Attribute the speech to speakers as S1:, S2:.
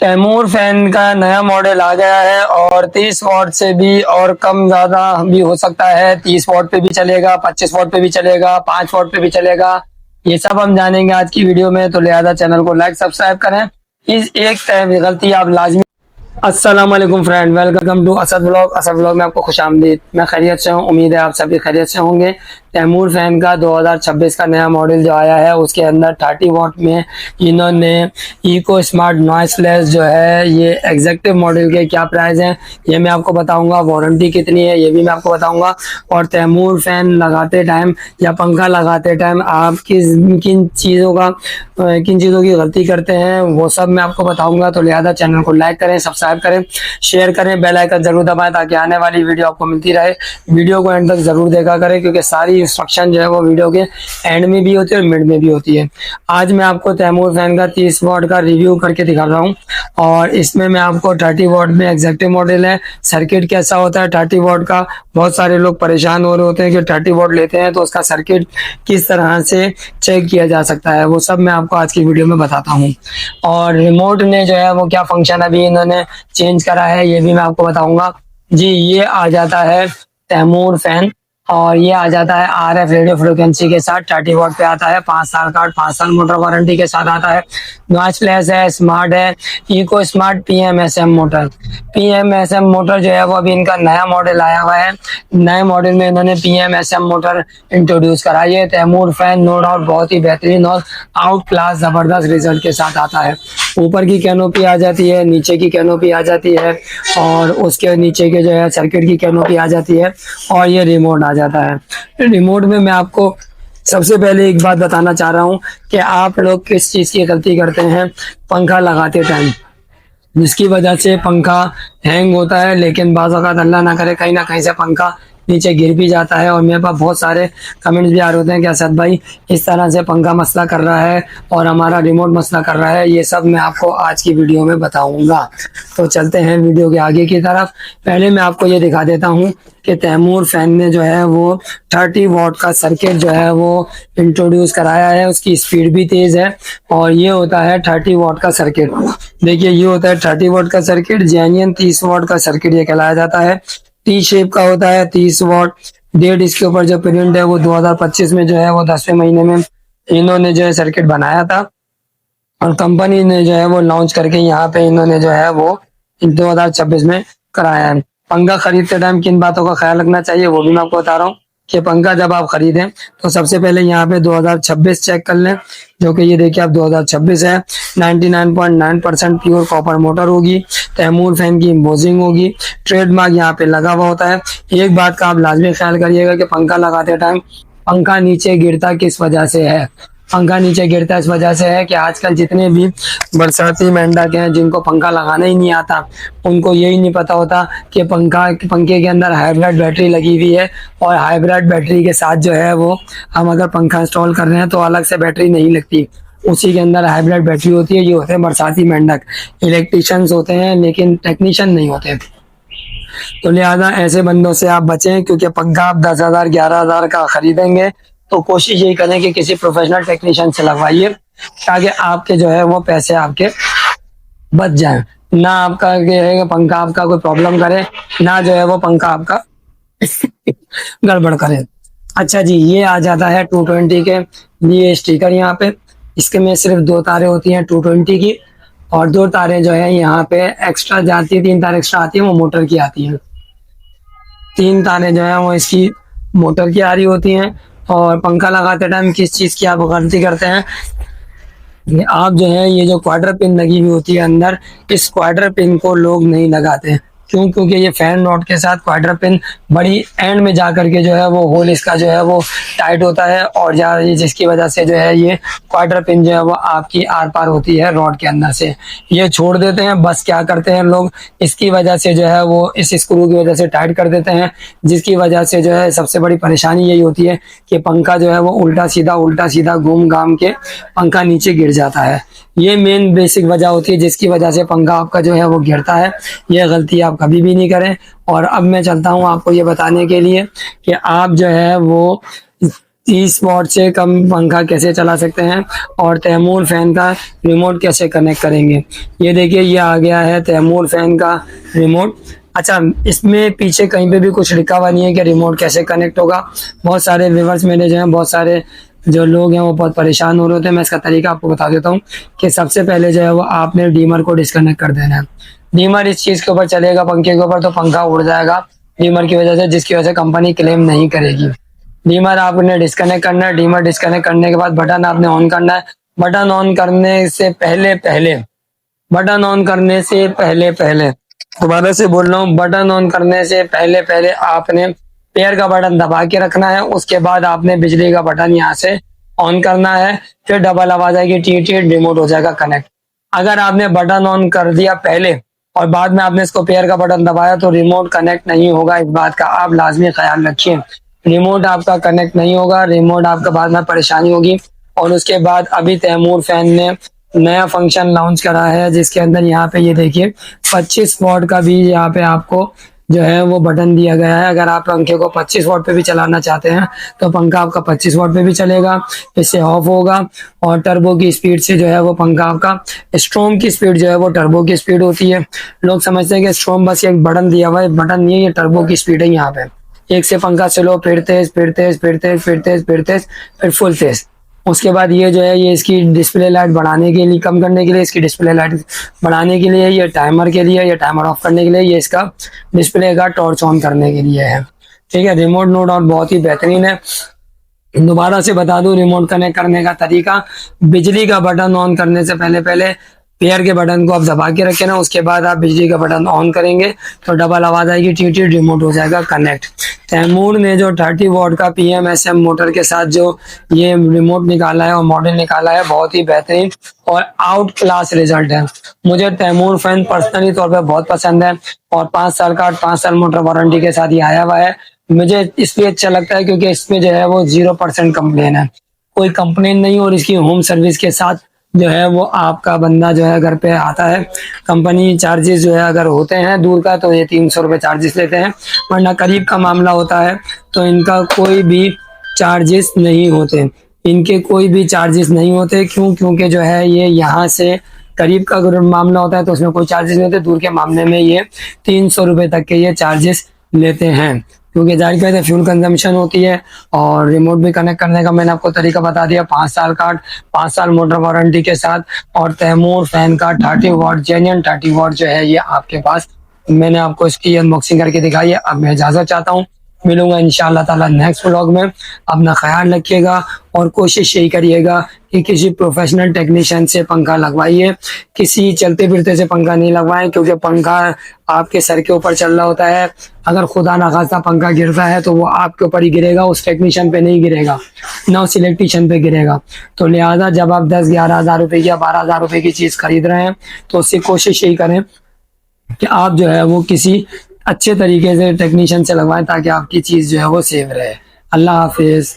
S1: Taimur fan का नया model आ गया है और 30 वॉट से भी और कम ज्यादा भी हो सकता है। 30 वॉट पे भी चलेगा, 25 वॉट पे भी चलेगा, 5 वॉट पे भी चलेगा। ये सब हम जानेंगे आज की वीडियो में, तो लिहाजा चैनल को लाइक सब्सक्राइब करें। इस एक गलती आप लाजमी। अस्सलाम वालेकुम friend, welcome to Asad vlog. Asad vlog में आपको खुशामदीद। मैं खैरियत से हूँ, उम्मीद है आप सभी खैरियत से होंगे। तैमूर फैन का 2026 का नया मॉडल जो आया है, उसके अंदर 30 वॉट में इन्होंने इको स्मार्ट नॉइसलेस जो है, ये एग्जेक्टिव मॉडल के क्या प्राइस हैं ये मैं आपको बताऊंगा। वारंटी कितनी है ये भी मैं आपको बताऊंगा। और तैमूर फैन लगाते टाइम या पंखा लगाते टाइम आप किन चीज़ों की गलती करते हैं वो सब मैं आपको बताऊंगा। तो लिहाजा चैनल को लाइक करें, सब्सक्राइब करें, शेयर करें, बेल आइकन जरूर दबाएं ताकि आने वाली वीडियो आपको मिलती रहे। वीडियो को एंड तक जरूर देखा करें क्योंकि सारी इंस्ट्रक्शन जो है वो वीडियो के एंड में भी होती है और मिड में भी होती है। आज मैं आपको तैमूर फैन का 30 वॉट का रिव्यू करके दिखा रहा हूँ और इसमें मैं आपको 30 वॉट में एग्जेक्टिव मॉडल है, सर्किट कैसा होता है 30 वॉट का। बहुत सारे लोग परेशान हो रहे होते हैं कि 30 वॉट लेते हैं तो उसका सर्किट किस तरह से चेक किया जा सकता है, वो सब मैं आपको आज की वीडियो में बताता हूँ। और रिमोट ने जो है वो क्या फंक्शन अभी इन्होंने चेंज करा है ये भी मैं आपको बताऊंगा। जी, ये आ जाता है तैमूर फैन और ये आ जाता है RF रेडियो फ्रिक्वेंसी के साथ। 30 वॉट पे आता है, 5 साल का, 5 साल मोटर वारंटी के साथ आता है। नॉइसलेस है, स्मार्ट है, eco smart PMSM motor. PMSM motor जो है वो अभी इनका नया मॉडल आया हुआ है। नए मॉडल में इन्होंने PMSM मोटर इंट्रोड्यूस करा है। तैमूर फैन नो डाउट बहुत ही बेहतरीन और आउट क्लास जबरदस्त रिजल्ट के साथ आता है। ऊपर की कैनोपी आ जाती है, नीचे की कैनोपी आ जाती है और उसके नीचे के जो है सर्किट की कैनोपी आ जाती है और ये रिमोट आ जाता है। रिमोट में मैं आपको सबसे पहले एक बात बताना चाह रहा हूँ कि आप लोग किस चीज़ की गलती करते हैं पंखा लगाते टाइम, जिसकी वजह से पंखा हैंग होता है। लेकिन बाज़ औक़ात अल्लाह ना करे कहीं ना कहीं से पंखा नीचे गिर भी जाता है और मेरे पास बहुत सारे कमेंट्स भी आ रहे होते हैं कि असद भाई इस तरह से पंखा मसला कर रहा है और हमारा रिमोट मसला कर रहा है। ये सब मैं आपको आज की वीडियो में बताऊंगा। तो चलते हैं वीडियो के आगे की तरफ। पहले मैं आपको ये दिखा देता हूँ कि तैमूर फैन ने जो है वो 30 वॉट का सर्किट जो है वो इंट्रोड्यूस कराया है। उसकी स्पीड भी तेज़ है और ये होता है 30 वॉट का सर्किट। देखिए, ये होता है 30 वॉट का सर्किट। जेन्युइन 30 वॉट का सर्किट ये कहलाया जाता है। टी शेप का होता है, 30 वॉट। डेट इसके ऊपर जो प्रिंट है वो 2025 में जो है वो 10वें महीने में इन्होंने जो है सर्किट बनाया था और कंपनी ने जो है वो लॉन्च करके यहाँ पे इन्होंने जो है वो 2026 में कराया है। पंखा खरीदते टाइम किन बातों का ख्याल रखना चाहिए वो भी मैं आपको बता रहा हूँ कि पंखा जब आप खरीदें तो सबसे पहले यहाँ पे 2026 चेक कर लें, जो कि ये देखिए आप 2026 है। 99.9% प्योर कॉपर मोटर होगी। तैमूर फैन की एम्बोसिंग होगी। ट्रेडमार्क यहाँ पे लगा हुआ होता है। एक बात का आप लाजमी ख्याल करिएगा कि पंखा लगाते टाइम पंखा नीचे गिरता किस वजह से है। पंखा नीचे गिरता इस वजह से है कि आजकल जितने भी बरसाती मेंढक हैं जिनको पंखा लगाना ही नहीं आता, उनको यही नहीं पता होता कि पंखे के अंदर हाइब्रिड बैटरी लगी हुई है और हाइब्रिड बैटरी के साथ जो है वो हम अगर पंखा इंस्टॉल कर रहे हैं तो अलग से बैटरी नहीं लगती, उसी के अंदर हाइब्रिड बैटरी होती है। ये होते हैं बरसाती मेंढक, इलेक्ट्रिशियंस होते हैं लेकिन टेक्नीशियन नहीं होते। तो लिहाजा ऐसे बंदों से आप बचें, क्योंकि पंखा आप 10,000 11,000 का खरीदेंगे तो कोशिश यही करें कि किसी प्रोफेशनल टेक्नीशियन से लगवाइए ताकि आपके जो है वो पैसे आपके बच जाएं। ना आपका पंखा आपका कोई प्रॉब्लम करे, ना जो है वो पंखा आपका गड़बड़ करे। अच्छा जी, ये आ जाता है 220 के लिए स्टिकर यहाँ पे। इसके में सिर्फ 2 तारें होती हैं 220 की और 2 तारें जो है यहाँ पे एक्स्ट्रा जाती है। 3 तारें एक्स्ट्रा आती है, वो मोटर की आती हैं। 3 तारें जो है वो इसकी मोटर की आ रही होती हैं। और पंखा लगाते टाइम किस चीज़ की आप गलती करते हैं, आप जो है ये जो क्वार्टर पिन लगी हुई होती है अंदर, इस क्वार्टर पिन को लोग नहीं लगाते। क्यों? क्योंकि ये फैन नॉट के साथ क्वार्टर पिन बड़ी एंड में जा करके जो है वो होल इसका जो है वो टाइट होता है और जिसकी वजह से जो है ये क्वार्टर पिन जो है वो आपकी आर पार होती है रॉड के अंदर से, ये छोड़ देते हैं। बस क्या करते हैं लोग, इसकी वजह से जो है वो इस स्क्रू की वजह से टाइट कर देते हैं, जिसकी वजह से जो है सबसे बड़ी परेशानी यही होती है कि पंखा जो है वो उल्टा सीधा घूम घाम के पंखा नीचे गिर जाता है। ये मेन बेसिक वजह होती है जिसकी वजह से पंखा आपका जो है वो गिरता है। ये गलती आप कभी भी नहीं करें। और अब मैं चलता हूँ आपको ये बताने के लिए कि आप जो है वो 30 वॉट से कम पंखा कैसे चला सकते हैं और तैमूर फैन का रिमोट कैसे कनेक्ट करेंगे। ये देखिए ये आ गया है तैमूर फैन का रिमोट। अच्छा, इसमें पीछे कहीं पे भी कुछ लिखा हुआ नहीं है कि रिमोट कैसे कनेक्ट होगा। बहुत सारे व्यूअर्स मेरे जो हैं, बहुत सारे जो लोग हैं वो बहुत परेशान हो रहे होते हैं। मैं इसका तरीका आपको बता देता हूँ कि सबसे पहले जो है वो आपने डीमर को डिस्कनेक्ट कर देना है। डीमर इस चीज के ऊपर चलेगा, पंखे के ऊपर, तो पंखा उड़ जाएगा डीमर की वजह से, जिसकी वजह से कंपनी क्लेम नहीं करेगी। डीमर आपने डिस्कनेक्ट करना है। डीमर डिस्कनेक्ट करने के बाद बटन आपने ऑन करना है। बटन ऑन करने से पहले पहले बटन ऑन करने से पहले पहले दोबारा से बोल रहा हूँ, बटन ऑन करने से पहले पहले आपने पेयर का बटन दबा के रखना है। उसके बाद आपने बिजली का बटन यहाँ से ऑन करना है। फिर डबल आवाज आएगी, टी टी, रिमोट हो जाएगा कनेक्ट। अगर आपने बटन ऑन कर दिया पहले और बाद में आपने इसको पेयर का बटन दबाया तो रिमोट कनेक्ट नहीं होगा। इस बात का आप लाजमी ख्याल रखिए। रिमोट आपका कनेक्ट नहीं होगा, रिमोट आपका बाद में परेशानी होगी। और उसके बाद अभी तैमूर फैन ने नया फंक्शन लॉन्च करा है, जिसके अंदर यहाँ पे ये देखिए 25 वॉट का भी यहाँ पे आपको जो है वो बटन दिया गया है। अगर आप पंखे को 25 वॉट पे भी चलाना चाहते हैं तो पंखा आपका 25 वॉट पे भी चलेगा, इससे ऑफ होगा। और टर्बो की स्पीड से जो है वो पंखा आपका, स्ट्रोम की स्पीड जो है वो टर्बो की स्पीड होती है। लोग समझते हैं कि स्ट्रोम बस एक बटन दिया हुआ है, बटन नहीं है, ये टर्बो की स्पीड है। यहाँ पे एक से पंखा चलो, फिर तेज, फिर तेज, फिर तेज, फिर तेज, फिर तेज, फिर फुल तेज। उसके बाद ये जो है ये इसकी डिस्प्ले लाइट बढ़ाने के लिए, कम करने के लिए, इसकी डिस्प्ले लाइट बढ़ाने के लिए, ये टाइमर के लिए, ये टाइमर ऑफ करने के लिए, ये इसका डिस्प्ले का टॉर्च ऑन करने के लिए है। ठीक है, रिमोट नो डाउट बहुत ही बेहतरीन है। दोबारा से बता दूं रिमोट कनेक्ट करने का तरीका। बिजली का बटन ऑन करने से पहले पहले पेयर के बटन को आप दबा के रखें ना, उसके बाद आप बिजली का बटन ऑन करेंगे तो डबल आवाज आएगी, टी टी, रिमोट हो जाएगा कनेक्ट। तैमूर ने जो 30 वॉट का PMSM मोटर के साथ जो ये रिमोट निकाला है और मॉडल निकाला है, बहुत ही बेहतरीन और आउट क्लास रिजल्ट है। मुझे तैमूर फैन पर्सनली तौर पर बहुत पसंद है और 5 साल का 5 साल मोटर वारंटी के साथ ये आया हुआ है। मुझे इसलिए अच्छा लगता है क्योंकि इसमें जो है वो 0% कंप्लेन है, कोई कंप्लेन नहीं। और इसकी होम सर्विस के साथ जो है वो आपका बंदा जो है घर पे आता है। कंपनी चार्जेस जो है अगर होते हैं दूर का तो ये 300 रुपये चार्जेस लेते हैं, वरना करीब का मामला होता है तो इनका कोई भी चार्जेस नहीं होते। इनके कोई भी चार्जेस नहीं होते। क्यों? क्योंकि जो है ये यहाँ से करीब का अगर मामला होता है तो उसमें कोई चार्जेस नहीं होते। दूर के मामले में ये 300 रुपये तक के ये चार्जेस लेते हैं, क्योंकि जाहिर बात है फ्यूल कंजम्पशन होती है। और रिमोट भी कनेक्ट करने का मैंने आपको तरीका बता दिया, 5 साल का 5 साल मोटर वारंटी के साथ। और तैमूर फैन का 30 वॉट जेन्युइन 30 वॉट जो है ये आपके पास, मैंने आपको इसकी अनबॉक्सिंग करके दिखाई है। अब मैं इजाजत चाहता हूँ, मिलूंगा इंशाल्लाह ताला नेक्स्ट व्लॉग में। अपना ख्याल रखिएगा और कोशिश यही करिएगा कि किसी प्रोफेशनल टेक्नीशियन से पंखा लगवाइए, किसी चलते फिरते से पंखा नहीं लगवाएं, क्योंकि पंखा आपके सर के ऊपर चल रहा होता है। अगर खुदा ना खास्ता पंखा गिरता है तो वो आपके ऊपर ही गिरेगा, उस टेक्नीशियन पे नहीं गिरेगा, ना उस इलेक्ट्रीशियन पे गिरेगा। तो लिहाजा जब आप 10-11 हज़ार रुपए या 12 हज़ार रुपए की चीज खरीद रहे हैं तो उससे कोशिश यही करें कि आप जो है वो किसी अच्छे तरीके से टेक्नीशियन से लगवाएं, ताकि आपकी चीज जो है वो सेव रहे। अल्लाह हाफिज।